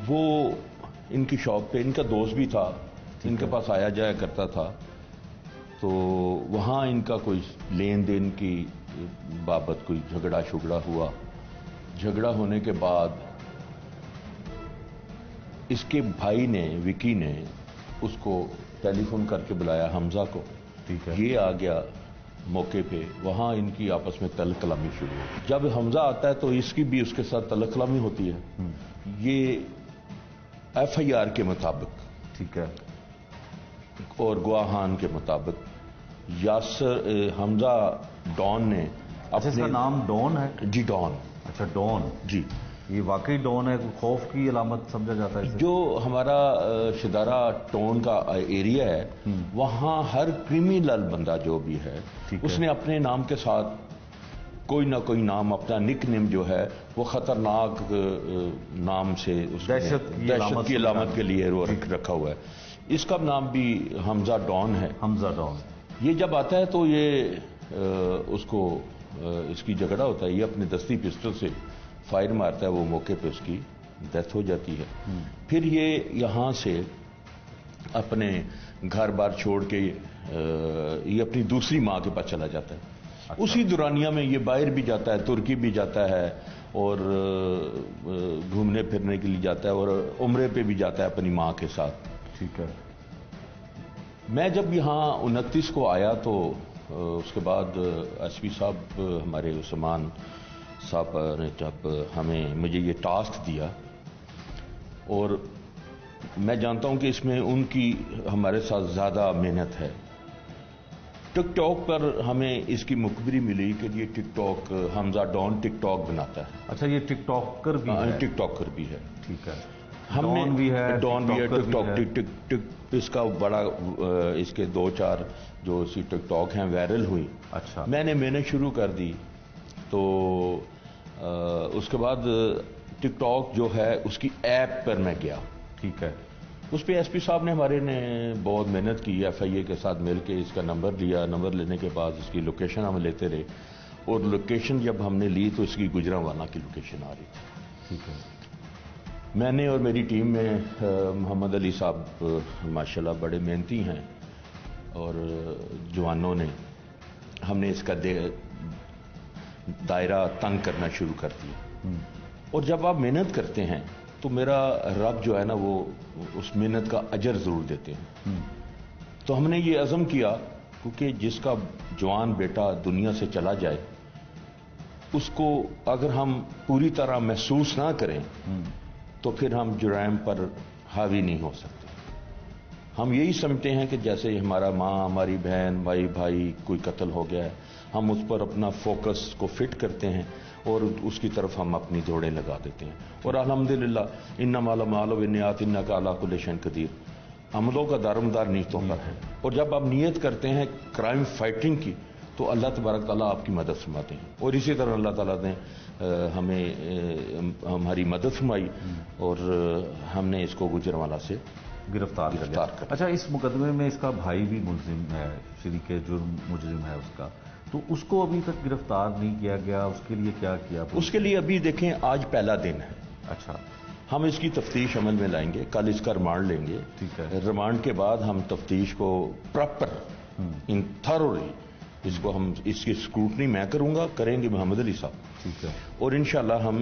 वो इनकी शॉप पे, इनका दोस्त भी था, इनके पास आया जाया करता था, तो वहाँ इनका कोई लेन देन की बाबत कोई झगड़ा हुआ। झगड़ा होने के बाद इसके भाई ने, विकी ने, उसको टेलीफोन करके बुलाया, हमजा को। ठीक है। ये आ गया मौके पे, वहां इनकी आपस में तलब कलामी शुरू हुई। जब हमजा आता है तो इसकी भी उसके साथ तलब कलामी होती है। ये FIR के मुताबिक, ठीक है, और गवाहान के मुताबिक यासर हमजा डॉन ने अच्छा, इसका नाम डॉन है? जी, डॉन। अच्छा, डॉन जी, ये वाकई डॉन है? खौफ की अलामत समझा जाता है इसे? जो हमारा शिदारा टाउन का एरिया है, वहां हर क्रिमिनल बंदा जो भी है, उसने अपने नाम के साथ कोई ना कोई नाम, अपना निक नेम जो है वो खतरनाक नाम से दहशत की अलामत के लिए वो रखा हुआ है। इसका नाम भी हमजा डॉन है। हमजा डॉन। ये जब आता है तो ये उसको इसकी झगड़ा होता है, ये अपने दस्ती पिस्टल से फायर मारता है, वो मौके पे उसकी डेथ हो जाती है। फिर ये यहां से अपने घर बार छोड़ के ये अपनी दूसरी मां के पास चला जाता है। अच्छा। उसी दुरानिया में ये बाहर भी जाता है, तुर्की भी जाता है, और घूमने फिरने के लिए जाता है, और उम्रे पे भी जाता है अपनी मां के साथ। ठीक है। मैं जब यहां 29 को आया तो उसके बाद SP साहब, हमारे उस्मान साहब ने जब मुझे ये टास्क दिया, और मैं जानता हूं कि इसमें उनकी हमारे साथ ज्यादा मेहनत है। टिकटॉक पर हमें इसकी मुखबिरी मिली कि ये टिकटॉक, हमजा डॉन टिकटॉक बनाता है। अच्छा, ये टिकटॉकर भी है? टिकटॉकर भी है। ठीक है। डॉन भी है, टिकटॉक इसका बड़ा, इसके 2-4 जो सी टिकटॉक हैं वायरल हुई। अच्छा। मैंने शुरू कर दी, तो उसके बाद टिकटॉक जो है उसकी ऐप पर मैं गया। ठीक है। उस पर SP साहब ने हमारे ने बहुत मेहनत की, FIA के साथ मिलके इसका नंबर लिया। नंबर लेने के बाद इसकी लोकेशन हम लेते रहे, और लोकेशन जब हमने ली तो इसकी गुजरांवाला की लोकेशन आ रही थी। ठीक है। मैंने और मेरी टीम में मोहम्मद अली साहब माशाल्लाह बड़े मेहनती हैं, और जवानों ने, हमने इसका दायरा तंग करना शुरू कर दिया। और जब आप मेहनत करते हैं तो मेरा रब जो है ना, वो उस मेहनत का अजर जरूर देते हैं। तो हमने ये अज़म किया, क्योंकि जिसका जवान बेटा दुनिया से चला जाए, उसको अगर हम पूरी तरह महसूस ना करें तो फिर हम जुराइम पर हावी नहीं हो सकते। हम यही समझते हैं कि जैसे हमारा माँ, हमारी बहन, भाई कोई कत्ल हो गया है, हम उस पर अपना फोकस को फिट करते हैं और उसकी तरफ हम अपनी दौड़ें लगा देते हैं। और अल्हम्दुलिल्लाह इन्नमल अमालु बिन्नियात इन्नका अला कुल्लि शैइन कदीर, अमलों का दारोमदार नीयतों पर है। और जब आप नीयत करते हैं क्राइम फाइटिंग की, तो अल्लाह तबारक ताला आपकी मदद फरमाते हैं। और इसी तरह अल्लाह ताला ने हमारी मदद फरमाई, और हमने इसको गुजरांवाला से गिरफ्तार कर लिया। अच्छा, इस मुकदमे में इसका भाई भी मुलजिम है, शरीके जुर्म मुजरिम है उसका, तो उसको अभी तक गिरफ्तार नहीं किया गया। उसके लिए क्या किया? उसके लिए अभी देखें, आज पहला दिन है। अच्छा। हम इसकी तफ्तीश अमल में लाएंगे, कल इसका रिमांड लेंगे। ठीक है। रिमांड के बाद हम तफ्तीश को प्रॉपर इन थॉरोली इसको हम, इसकी स्क्रूटनी मैं करूंगा, करेंगे मोहम्मद अली साहब। ठीक है। और इंशाल्लाह हम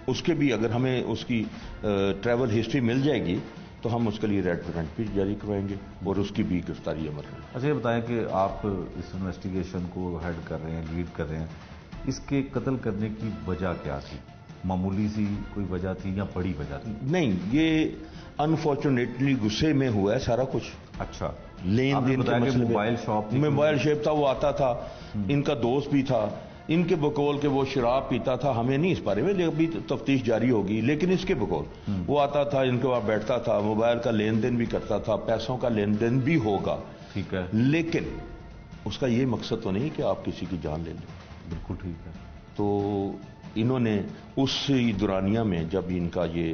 उसके भी, अगर हमें उसकी ट्रैवल हिस्ट्री मिल जाएगी तो हम उसके लिए रेड वारंट भी जारी करवाएंगे, और उसकी भी गिरफ्तारी अमल है। अच्छा, ये बताएं कि आप इस इन्वेस्टिगेशन को हेड कर रहे हैं, लीड कर रहे हैं, इसके कत्ल करने की वजह क्या थी? मामूली सी कोई वजह थी या बड़ी वजह थी? नहीं, ये अनफॉर्चुनेटली गुस्से में हुआ है सारा कुछ। अच्छा। लेन देन के मसले, मोबाइल शॉप था, वो आता था, इनका दोस्त भी था, इनके बकौल के वो शराब पीता था। हमें नहीं इस बारे में, अभी तफ्तीश जारी होगी, लेकिन इसके बकौल वो आता था, इनके वहां बैठता था, मोबाइल का लेन देन भी करता था, पैसों का लेन देन भी होगा। ठीक है। लेकिन उसका ये मकसद तो नहीं कि आप किसी की जान ले लें। बिल्कुल ठीक है। तो इन्होंने उस दुरानिया में जब इनका ये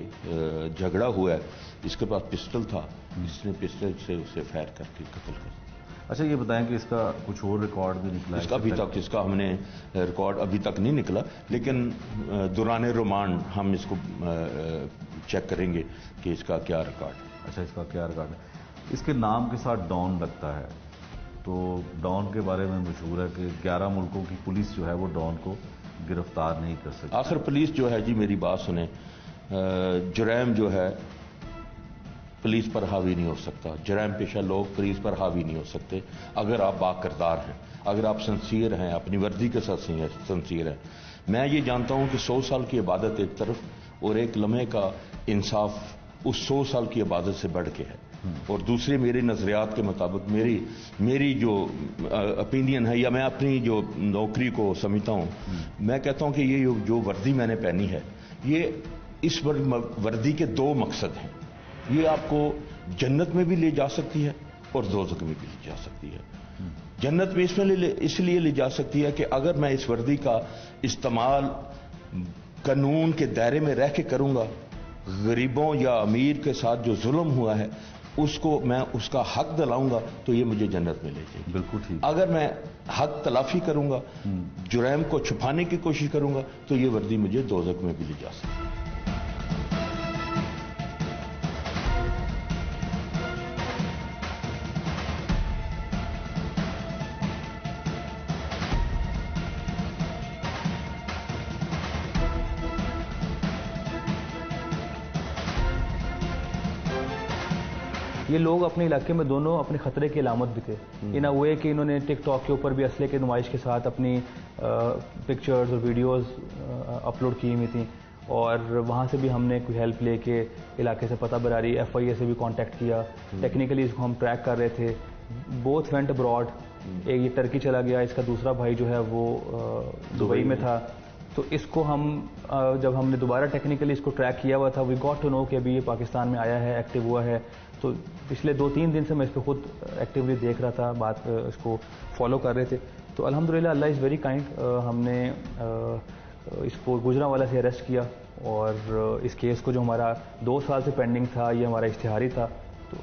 झगड़ा हुआ है, इसके पास पिस्टल था, इसने पिस्टल से उसे फायर करके कत्ल कर दिया। अच्छा ये बताएं कि इसका कुछ और रिकॉर्ड भी निकला है? इसका अभी तक इसका हमने रिकॉर्ड अभी तक नहीं निकला, लेकिन दौरान रिमांड हम इसको चेक करेंगे कि इसका क्या रिकॉर्ड है। अच्छा इसका क्या रिकॉर्ड है? इसके नाम के साथ डॉन लगता है, तो डॉन के बारे में मशहूर है कि 11 मुल्कों की पुलिस जो है वो डॉन को गिरफ्तार नहीं कर सकती। आखिर पुलिस जो है जी, मेरी बात सुने, जुर्म जो है पुलिस पर हावी नहीं हो सकता। जराइम पेशा लोग पुलिस पर हावी नहीं हो सकते अगर आप बाकिरदार हैं, अगर आप सिंसियर हैं, अपनी वर्दी के साथ सिंसियर हैं। मैं ये जानता हूं कि 100 साल की इबादत एक तरफ और एक लम्हे का इंसाफ उस 100 साल की इबादत से बढ़ के है। और दूसरे मेरे नजरियात के मुताबिक मेरी जो ओपिनियन है, या मैं अपनी जो नौकरी को समझता हूं, मैं कहता हूं कि ये जो वर्दी मैंने पहनी है, ये इस वर्दी के 2 मकसद हैं। ये आपको जन्नत में भी ले जा सकती है और दोज़ख में भी ले जा सकती है। जन्नत में इसलिए ले जा सकती है कि अगर मैं इस वर्दी का इस्तेमाल कानून के दायरे में रह के करूंगा, गरीबों या अमीर के साथ जो जुल्म हुआ है उसको मैं उसका हक दिलाऊंगा, तो ये मुझे जन्नत में ले जाएगी। बिल्कुल ठीक। अगर मैं हक तलाफी करूंगा, जुर्म को छुपाने की कोशिश करूंगा, तो ये वर्दी मुझे दोज़ख में भी ले जा सकती है। ये लोग अपने इलाके में दोनों अपने खतरे की अलामत भी थे। इन अ वे कि इन्होंने टिकटॉक के ऊपर भी असले की नुमाइश के साथ अपनी पिक्चर्स और वीडियोस अपलोड की हुई थी, और वहाँ से भी हमने कोई हेल्प लेके इलाके से पता बरारी FIA से भी कांटेक्ट किया। टेक्निकली इसको हम ट्रैक कर रहे थे। Both went abroad. एक ये टर्की चला गया, इसका दूसरा भाई जो है वो दुबई में था। तो इसको हम जब हमने दोबारा टेक्निकली इसको ट्रैक किया हुआ था, वी गॉट टू नो कि अभी ये पाकिस्तान में आया है, एक्टिव हुआ है। तो पिछले 2-3 दिन से मैं इसको खुद एक्टिवली देख रहा था, बात इसको फॉलो कर रहे थे। तो अल्हम्दुलिल्लाह अल्लाह इज़ वेरी काइंड। हमने इसको गुजरांवाला से अरेस्ट किया, और इस केस को जो हमारा 2 साल से पेंडिंग था, ये हमारा इश्तिहारी था, तो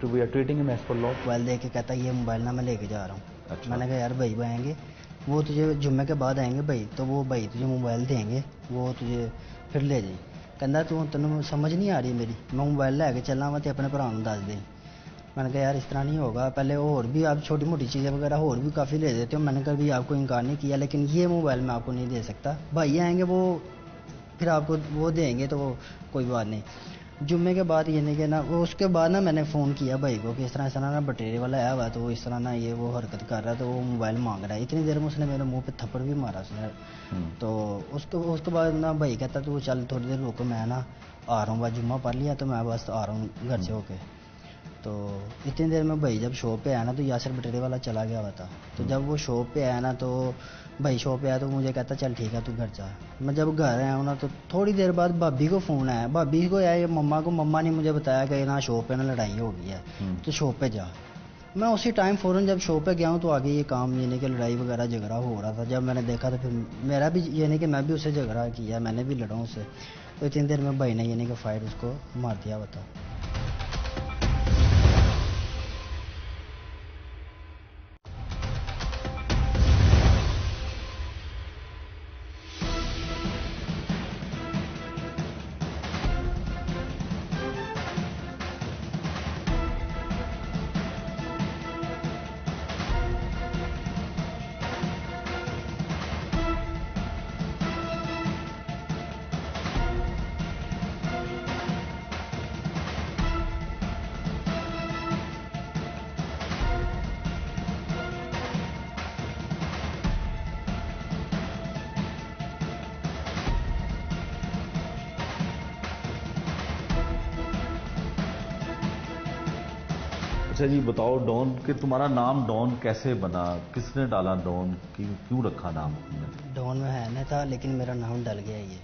we are treating him as per law. Mobile दे के कहता ये मोबाइल ना मैं लेके जा रहा हूँ। अच्छा। मैंने कहा यार भाई आएंगे, वो तुझे जुम्मे के बाद आएंगे भाई, तो वो भाई तुझे मोबाइल देंगे, वो तुझे फिर ले जाए। कहता तेन समझ नहीं आ रही मेरी, मैं मोबाइल लैके चलना वा तो अपने भरा दस दे। मैंने कहा यार इस तरह नहीं होगा, पहले और भी आप छोटी मोटी चीज़ें वगैरह और भी काफ़ी ले देते हो। मैंने कहा भी आपको इनकार नहीं किया, लेकिन ये मोबाइल मैं आपको नहीं दे सकता। भाई आएंगे वो फिर आपको वो देंगे, तो वो कोई बात नहीं। जुम्मे के बाद ये नहीं कि ना, वो उसके बाद ना मैंने फ़ोन किया भाई को कि इस तरह ना बटेरे वाला आया हुआ, तो वो इस तरह ना ये वो हरकत कर रहा है, तो वो मोबाइल मांग रहा है। इतनी देर में उसने मेरे मुंह पे थप्पड़ भी मारा उसने। तो उसके बाद ना भाई कहता तो चल थोड़ी देर रुको, मैं ना आ रहा हूँ, बस जुम्मा पढ़ लिया तो मैं बस आ रहा हूँ घर से होके। तो इतनी देर में भाई जब शॉप पे आया ना, तो यासिर बटेरे वाला चला गया हुआ था। तो जब वो शॉप पे आया ना, तो भाई शॉप पे आया तो मुझे कहता चल ठीक है तू घर जा। मैं जब घर आया हूँ ना, तो थोड़ी देर बाद भाभी को फ़ोन आया। भाभी को आया मम्मा को, मम्मा ने मुझे बताया कि ना शॉप पे ना लड़ाई हो गई है, तो शॉप पे जा। मैं उसी टाइम फ़ौरन जब शॉप पे गया हूँ, तो आगे ये काम ये नहीं कि लड़ाई वगैरह झगड़ा हो रहा था। जब मैंने देखा तो फिर मेरा भी ये नहीं कि मैं भी उससे झगड़ा किया, मैंने भी लड़ा उससे। तो इतनी देर में भाई ने ये नहीं कि फायर उसको मार दिया बता। अच्छा जी बताओ, डॉन के तुम्हारा नाम डॉन कैसे बना? किसने डाला डॉन? क्यों रखा नाम तुमने? डॉन में है ना था, लेकिन मेरा नाम डल गया ये।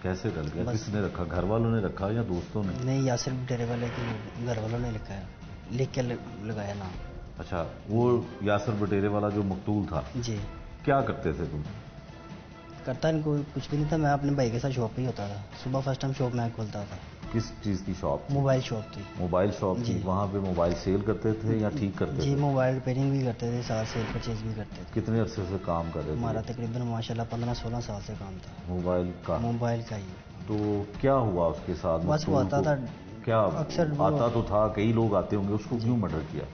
कैसे डल गया? किसने रखा? घर वालों ने रखा या दोस्तों ने? नहीं, यासिर बटेरे वाले के घर वालों ने लिखा है, लिख के लगाया नाम। अच्छा, वो यासिर बटेरे वाला जो मकतूल था जी। क्या करते थे तुम? करता नहीं, कोई कुछ भी नहीं था। मैं अपने भाई के साथ शॉप पे ही होता था। सुबह फर्स्ट टाइम शॉप मैं खोलता था। किस चीज़ की शॉप थी? मोबाइल शॉप थी मोबाइल शॉप थी। जी। वहाँ पे मोबाइल सेल करते थे या ठीक करते जी, थे? मोबाइल रिपेयरिंग भी करते थे, साथ सेल परचेज भी करते थे। कितने अरसे से काम कर रहे हमारा थे? तकरीबन माशाल्लाह 15-16 साल से काम था मोबाइल का। मोबाइल का ही। तो क्या हुआ उसके साथ? बस वो मकसूद आता को था, क्या अक्सर वो आता तो था, कई लोग आते होंगे, उसको क्यों मर्डर किया?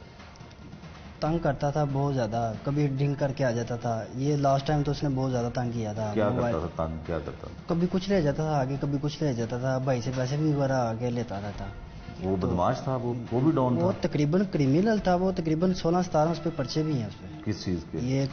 तंग करता था बहुत ज़्यादा, कभी ड्रिंक करके आ जाता था। ये लास्ट टाइम तो उसने बहुत ज़्यादा तंग किया था। क्या मोबाइल करता था? तंग क्या करता था? कभी कुछ ले जाता था आगे, कभी कुछ ले जाता था, भाई से पैसे भी वगैरह आगे लेता रहता। वो बदमाश था, वो भी डॉन वो था? तकरीबन क्रिमिनल था, वो तकरीबन 16-17 उस पर पर्चे भी हैं उस पर। किस चीज़ के? ये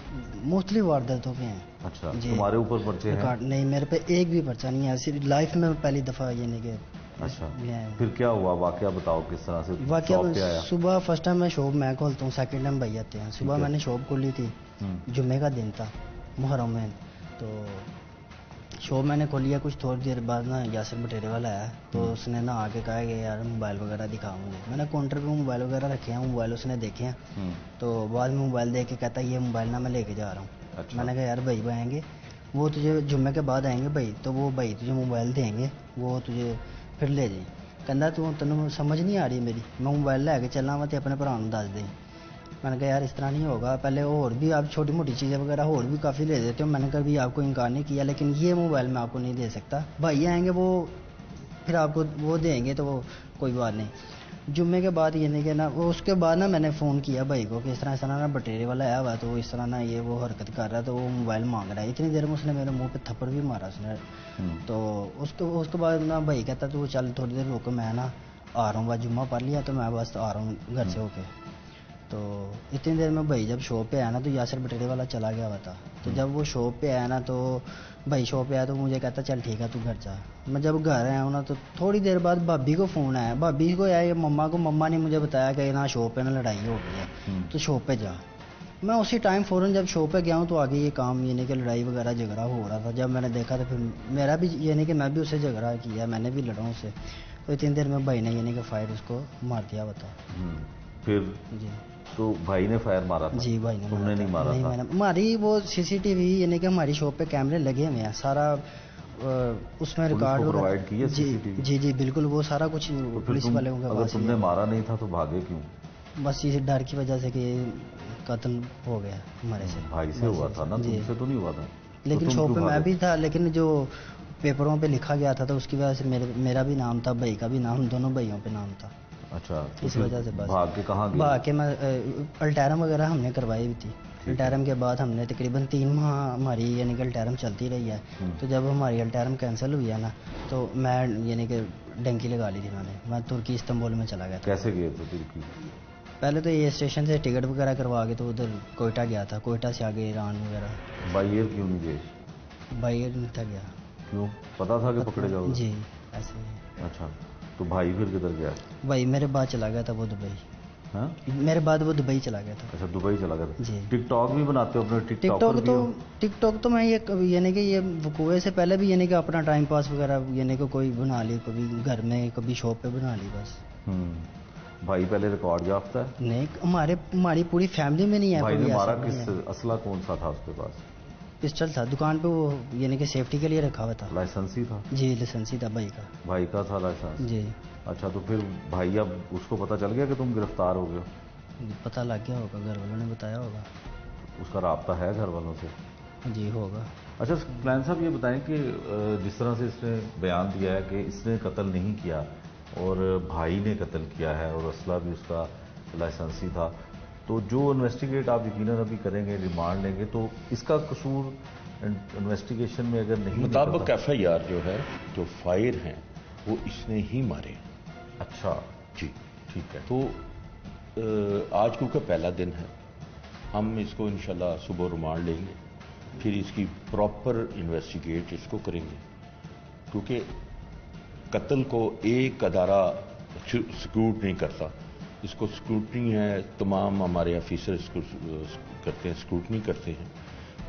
मुख्तलिफ वारदातों पे हैं। अच्छा, जी। तुम्हारे ऊपर पर्चे हैं? रिकॉर्ड नहीं, मेरे पे एक भी पर्चा नहीं है, सिर्फ लाइफ में पहली दफ़ा ये नहीं कि अच्छा, मैं- फिर क्या हुआ? वाकया बताओ, किस तरह से वाकया शॉप पे आया? सुबह फर्स्ट टाइम मैं शॉप मैं खोलता हूँ, सेकंड टाइम भाई आते हैं। सुबह है। मैंने शॉप खोली थी, जुम्मे का दिन था, मुहर्रम में। तो शॉप मैंने खोली है, कुछ थोड़ी देर बाद ना यासिर बटेरे वाला आया, तो उसने ना आके कहा कि यार मोबाइल वगैरह दिखा मुझे। मैंने काउंटर पे मोबाइल वगैरह रखे हैं, मोबाइल उसने देखे हैं। तो बाद में मोबाइल देख के कहता ये मोबाइल ना मैं लेके जा रहा हूँ। अच्छा। मैंने कहा यार भाई आएंगे, वो तुझे जुम्मे के बाद आएंगे भाई, तो वो भाई तुझे मोबाइल देंगे, वो तुझे फिर ले जाए। कहता तेन समझ नहीं आ रही मेरी, मैं मोबाइल लैके चलना वा तो अपने भरा नूं दस दें। मैंने कहा यार इस तरह नहीं होगा, पहले और भी आप छोटी मोटी चीज़ें वगैरह और भी काफ़ी ले देते हो। मैंने कभी आपको इनकार नहीं किया, लेकिन ये मोबाइल मैं आपको नहीं दे सकता। भाई आएंगे वो फिर आपको वो देंगे, तो वो कोई बात नहीं। जुम्मे के बाद ये नहीं कि ना, वो उसके बाद ना मैंने फ़ोन किया भाई को कि इस तरह ना बटेरे वाला आया हुआ, तो वो इस तरह ना ये वो हरकत कर रहा है, तो वो मोबाइल मांग रहा है। इतनी देर में उसने मेरे मुंह पे थप्पड़ भी मारा उसने। तो उसके बाद ना भाई कहता तो चल थोड़ी देर रुको, मैं ना आ रहा हूँ, बस जुम्मा पढ़ लिया तो मैं बस आ रहा हूँ घर से होके। तो इतनी देर में भाई जब शॉप पे आया ना, तो यासिर बटेरे वाला चला गया हुआ था। तो जब वो शॉप पे आया ना, तो भाई शॉप पे आया तो मुझे कहता चल ठीक है तू घर जा। मैं जब घर आया हूँ ना, तो थोड़ी देर बाद भाभी को फ़ोन आया, भाभी को आया ये मम्मा को, मम्मा ने मुझे बताया कि ना शॉप पे ना लड़ाई हो गई है, तो शॉप पे जा। मैं उसी टाइम फ़ौरन जब शॉप पे गया हूँ, तो आगे ये काम ये नहीं कि लड़ाई वगैरह झगड़ा हो रहा था। जब मैंने देखा तो फिर मेरा भी ये नहीं कि मैं भी उससे झगड़ा किया, मैंने भी लड़ा उससे। तो इतनी देर में भाई ने ये नहीं कि फायर उसको मार दिया बता। फिर जी तो भाई ने फायर मारा था? जी भाई ने तुमने नहीं मारा नहीं था? मैंने मारी, वो सीसीटीवी यानी कि हमारी शॉप पे कैमरे लगे हुए हैं, सारा उसमें रिकॉर्ड प्रोवाइड किया जी CCTV? जी जी बिल्कुल, वो सारा कुछ तो फिर पुलिस वाले के अगर पास ही तुमने है। मारा नहीं था तो भागे क्यों? बस इसी डर की वजह से कि कत्ल हो गया हमारे से। भाई से हुआ था ना, जी। तुमसे तो नहीं हुआ था? लेकिन तो तुम शॉप पे क्यों मैं भागे? भी था, लेकिन जो पेपरों पे लिखा गया था तो उसकी वजह से मेरा भी नाम था, भाई का भी नाम, दोनों भाइयों पे नाम था। अच्छा, तो इस फिर वजह से बस भाग के कहाँ गए? भाग के मैं अल्टैरम वगैरह हमने करवाई भी थी। अल्टैरम के बाद हमने तकरीबन 3 माह हमारी यानी कि अल्टैरम चलती रही है। तो जब हमारी अल्टैरम कैंसिल हुई है ना, तो मैं यानी कि डंकी लगा ली थी मैंने, मैं तुर्की इस्तांबुल में चला गया था। कैसे गए थे तुर्की? पहले तो ये स्टेशन से टिकट वगैरह करवा के तो उधर कोयटा गया था, कोयटा से आगे ईरान वगैरह। बाई एयर क्यों नहीं गए? भाई नहीं था गया। क्यों? पता था कि पकड़े जाओगे? जी ऐसे ही। अच्छा, तो भाई फिर किधर गया? भाई मेरे बाद चला गया था वो दुबई, हाँ? मेरे बाद वो दुबई चला गया था। अच्छा, दुबई चला गया था। जी। टिकटॉक भी बनाते हो अपने? टिकटॉक तो मैं ये यानी कि ये वकूए से पहले भी यानी कि अपना टाइम पास वगैरह यानी कि कोई बना ली, कभी घर में कभी शॉप पे बना ली बस। भाई पहले रिकॉर्ड याफ्ता है? नहीं, हमारी पूरी फैमिली में नहीं है। भाई कोई ने ऐसा मारा नहीं किस? है। असला कौन सा था उसके पास? पिस्टल था दुकान पे, वो यानी कि सेफ्टी के लिए रखा हुआ था। लाइसेंस ही था? जी लाइसेंसी था भाई का। भाई का था लाइसेंस? जी अच्छा, तो फिर भाई अब उसको पता चल गया कि तुम गिरफ्तार हो गए हो? पता लग गया होगा, घर वालों ने बताया होगा। उसका राब्ता है घर वालों से? जी होगा। अच्छा क्लाइन साहब, ये बताएं कि जिस तरह से इसने बयान दिया है कि इसने कत्ल नहीं किया और भाई ने कत्ल किया है और असला भी उसका लाइसेंसी था, तो जो इन्वेस्टिगेट आप यकीनन अभी करेंगे, रिमांड लेंगे, तो इसका कसूर इन्वेस्टिगेशन में अगर नहीं मुताबिक FIR जो है, जो फायर हैं वो इसने ही मारे। अच्छा जी ठीक है। तो आज क्योंकि पहला दिन है, हम इसको इंशाल्लाह सुबह रिमांड लेंगे, फिर इसकी प्रॉपर इन्वेस्टिगेट इसको करेंगे, क्योंकि कत्ल को एक अदारा स्क्रूट नहीं करता, इसको स्क्रूटनी है, तमाम हमारे ऑफिसर इसको करते हैं, स्क्रूटनी करते हैं,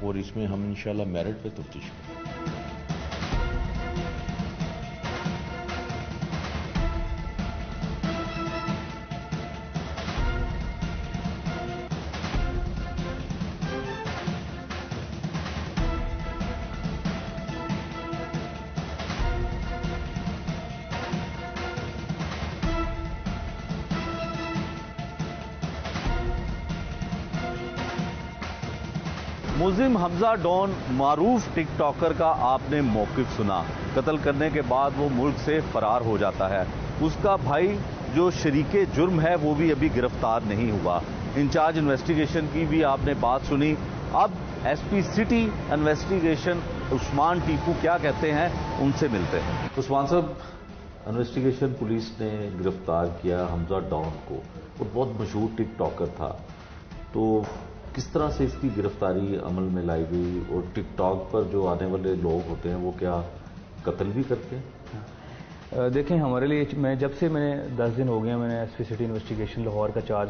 और इसमें हम इंशाल्लाह मेरिट पे तफ्तीश करेंगे। मुलजिम हमजा डॉन मारूफ टिक टॉकर का आपने मौकिफ सुना। कत्ल करने के बाद वो मुल्क से फरार हो जाता है। उसका भाई जो शरीके जुर्म है वो भी अभी गिरफ्तार नहीं हुआ। इंचार्ज इन्वेस्टिगेशन की भी आपने बात सुनी। अब SP city investigation Usman Tipu क्या कहते हैं, उनसे मिलते हैं। उस्मान साहब, इन्वेस्टिगेशन पुलिस ने गिरफ्तार किया हमजा डॉन को। वो बहुत मशहूर टिक टॉकर था, तो किस तरह से इसकी गिरफ्तारी अमल में लाई गई? और टिक टॉक पर जो आने वाले लोग होते हैं वो क्या कत्ल भी करते हैं? देखें, हमारे लिए मैंने 10 दिन हो गए मैंने एसपी सिटी इन्वेस्टिगेशन लाहौर का चार्ज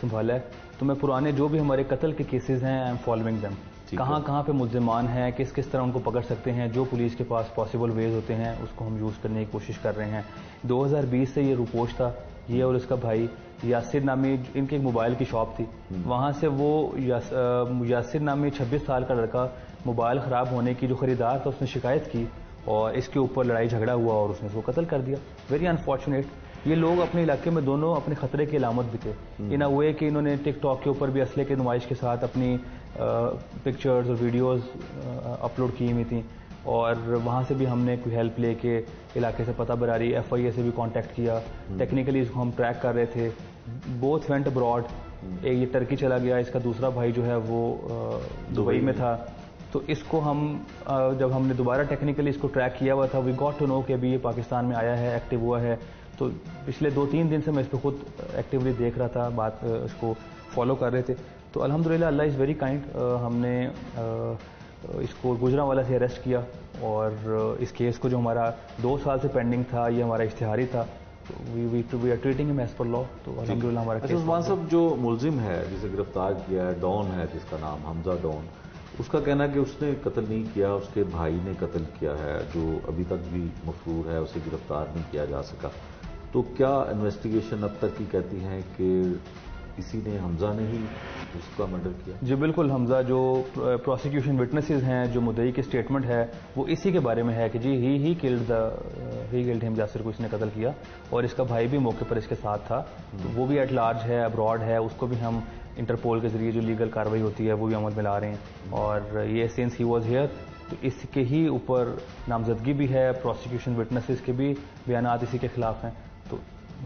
संभाला है, तो मैं पुराने जो भी हमारे कत्ल के केसेस हैं आई एम फॉलोइंग देम। कहाँ पे मुल्जिमान हैं, किस तरह उनको पकड़ सकते हैं, जो पुलिस के पास पॉसिबल वेज होते हैं उसको हम यूज़ करने की कोशिश कर रहे हैं। 2020 से ये रुपोश था, ये और उसका भाई यासिर नामी, इनकी एक मोबाइल की शॉप थी, वहाँ से वो यासिर नामी 26 साल का लड़का मोबाइल ख़राब होने की जो ख़रीदार था उसने शिकायत की और इसके ऊपर लड़ाई झगड़ा हुआ और उसने उसको कत्ल कर दिया। Very unfortunate. ये लोग अपने इलाके में दोनों अपने खतरे की अलामत भी थे। इन अ वे कि इन्होंने टिक टॉक के ऊपर भी असले के नुमाइश के साथ अपनी पिक्चर्स और वीडियोस अपलोड की हुई थी और वहाँ से भी हमने कोई हेल्प लेके इलाके से पता बरारी FIA से भी कांटेक्ट किया। टेक्निकली इसको हम ट्रैक कर रहे थे। Both went abroad. एक ये टर्की चला गया, इसका दूसरा भाई जो है वो दुबई में था। तो इसको हम जब हमने दोबारा टेक्निकली इसको ट्रैक किया हुआ था, वी गॉट टू नो कि अभी ये पाकिस्तान में आया है, एक्टिव हुआ है। तो पिछले 2-3 दिन से मैं इस पर खुद एक्टिवली देख रहा था, बात इसको फॉलो कर रहे थे। तो अल्हम्दुलिल्लाह अल्लाह इज़ वेरी काइंड। हमने इसको गुजरांवाला से अरेस्ट किया और इस केस को जो हमारा 2 साल से पेंडिंग था, ये हमारा इश्तिहारी था, तो we are treating him as per law. तो अल्हम्दुलिल्लाह हमारा केस। उस्मान साहब, जो मुलजिम है जिसे गिरफ्तार किया है, डॉन है जिसका नाम हमजा डॉन, उसका कहना है कि उसने कत्ल नहीं किया, उसके भाई ने कत्ल किया है जो अभी तक भी मफरूर है, उसे गिरफ्तार नहीं किया जा सका। तो क्या इन्वेस्टिगेशन अब तक की कहती है कि किसी ने हमजा ने ही उसका मर्डर किया? जी बिल्कुल। हमजा जो प्रोसिक्यूशन विटनेसेस हैं, जो मुद्दई की स्टेटमेंट है वो इसी के बारे में है कि जी ही किल्ड हिम, यासिर को इसने कत्ल किया और इसका भाई भी मौके पर इसके साथ था। तो वो भी एट लार्ज है, अब्रॉड है, उसको भी हम इंटरपोल के जरिए जो लीगल कार्रवाई होती है वो भी अमल में ला रहे हैं। और ये सिंस ही वाज हियर, तो इसके ही ऊपर नामजदगी भी है, प्रोसिक्यूशन विटनेसेस के भी बयानात इसी के खिलाफ हैं। तो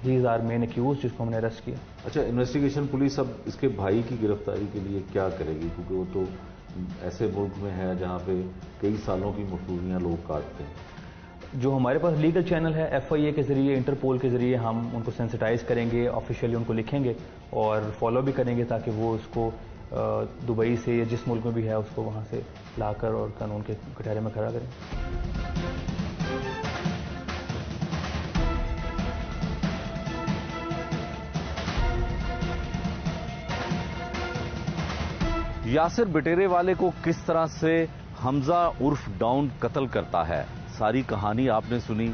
he is our main accuse जिसको हमने अरेस्ट किया। अच्छा, इन्वेस्टिगेशन पुलिस अब इसके भाई की गिरफ्तारी के लिए क्या करेगी? क्योंकि वो तो ऐसे मुल्क में है जहाँ पे कई सालों की मफरूरियाँ लोग काटते हैं। जो हमारे पास लीगल चैनल है FIA के जरिए, इंटरपोल के जरिए हम उनको सेंसिटाइज करेंगे, ऑफिशियली उनको लिखेंगे और फॉलो भी करेंगे ताकि वो उसको दुबई से या जिस मुल्क में भी है उसको वहाँ से लाकर और कानून के कटहरे में खड़ा करें। यासिर बटेरे वाले को किस तरह से हमजा उर्फ डॉन कत्ल करता है, सारी कहानी आपने सुनी।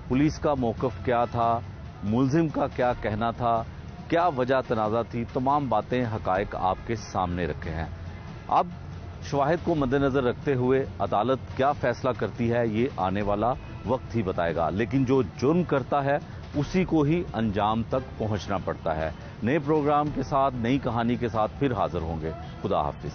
पुलिस का मौक़िफ़ क्या था, मुलजिम का क्या कहना था, क्या वजह तनाज़ा थी, तमाम बातें, हक़ाइक़ आपके सामने रखे हैं। अब शवाहिद को मद्देनज़र रखते हुए अदालत क्या फैसला करती है ये आने वाला वक्त ही बताएगा। लेकिन जो जुर्म करता है उसी को ही अंजाम तक पहुंचना पड़ता है। नए प्रोग्राम के साथ, नई कहानी के साथ फिर हाजिर होंगे। खुदा हाफिज।